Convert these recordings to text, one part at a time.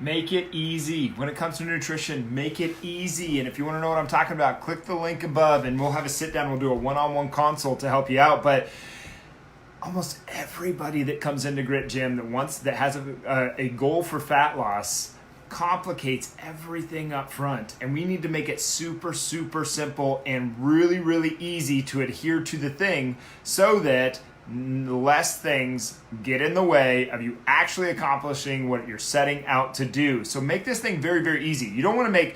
Make it easy. When it comes to nutrition, make it easy. And if you want to know what I'm talking about, click the link above and we'll have a sit down. We'll do a one-on-one consult to help you out. But almost everybody that comes into Grit Gym that has a goal for fat loss complicates everything up front. And we need to make it super, super simple and really, really easy to adhere to the thing so that less things get in the way of you actually accomplishing what you're setting out to do. So make this thing very, very easy. You don't want to make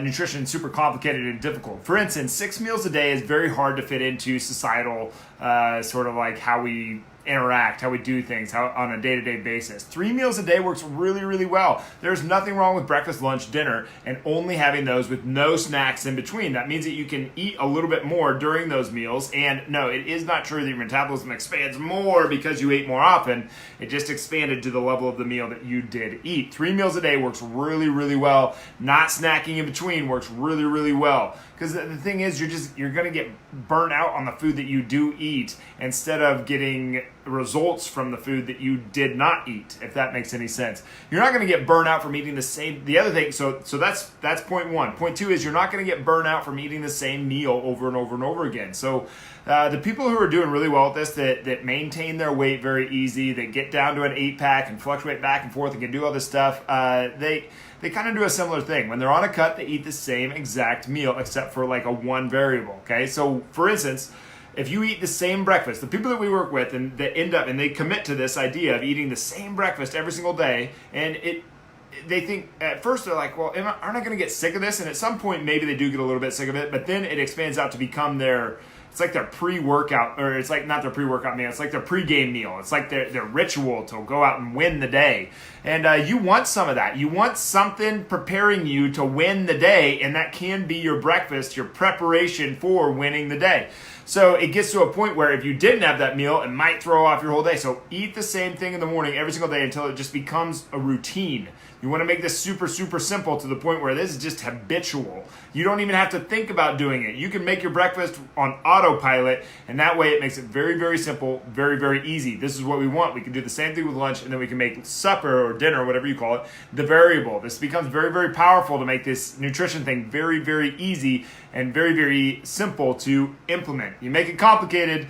nutrition super complicated and difficult. For instance, 6 meals a day is very hard to fit into societal sort of like how we interact, how we do things, how on a day-to-day basis. 3 meals a day works really, really well. There's nothing wrong with breakfast, lunch, dinner, and only having those with no snacks in between. That means that you can eat a little bit more during those meals. And no, it is not true that your metabolism expands more because you ate more often. It just expanded to the level of the meal that you did eat. 3 meals a day works really, really well. Not snacking in between works really, really well. Because the thing is, you're going to get burnt out on the food that you do eat instead of getting results from the food that you did not eat, if that makes any sense. You're not going to get burnt out from eating the other thing, so that's point one. Point two is you're not going to get burnt out from eating the same meal over and over and over again. So the people who are doing really well at this, that maintain their weight very easy, that get down to an 8-pack and fluctuate back and forth and can do all this stuff, they kind of do a similar thing. When they're on a cut, they eat the same exact meal except for like a one variable, okay? So for instance, if you eat the same breakfast, the people that we work with and that end up and they commit to this idea of eating the same breakfast every single day, and they think at first they're like, well, aren't I going to get sick of this? And at some point maybe they do get a little bit sick of it, but then it expands out to become it's like their pre-workout, or it's like not their pre-workout meal, it's like their pre-game meal. It's like their ritual to go out and win the day. And you want some of that. You want something preparing you to win the day, and that can be your breakfast, your preparation for winning the day. So it gets to a point where if you didn't have that meal, it might throw off your whole day. So eat the same thing in the morning every single day until it just becomes a routine. You want to make this super, super simple to the point where this is just habitual. You don't even have to think about doing it. You can make your breakfast on autopilot, and that way it makes it very, very simple, very, very easy. This is what we want. We can do the same thing with lunch, and then we can make supper or dinner, whatever you call it, the variable. This becomes very, very powerful to make this nutrition thing very, very easy and very, very simple to implement. You make it complicated,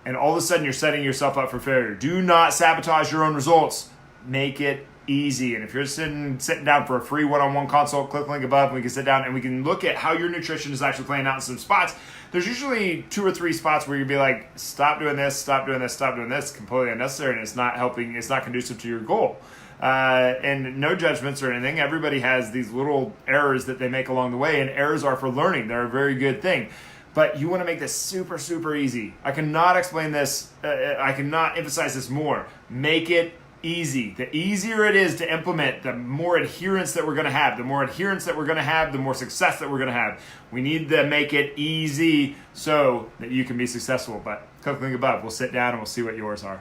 and all of a sudden you're setting yourself up for failure. Do not sabotage your own results. Make it easy. And if you're sitting down for a free one-on-one consult, click the link above and we can sit down and we can look at how your nutrition is actually playing out in some spots. There's usually 2 or 3 spots where you'd be like, stop doing this, stop doing this, stop doing this, completely unnecessary, and it's not helping, it's not conducive to your goal. And no judgments or anything. Everybody has these little errors that they make along the way, and errors are for learning. They're a very good thing. But you want to make this super, super easy. I cannot explain this. I cannot emphasize this more. Make it easy. The easier it is to implement, the more adherence that we're going to have. The more adherence that we're going to have, the more success that we're going to have. We need to make it easy so that you can be successful. But click the link above. We'll sit down and we'll see what yours are.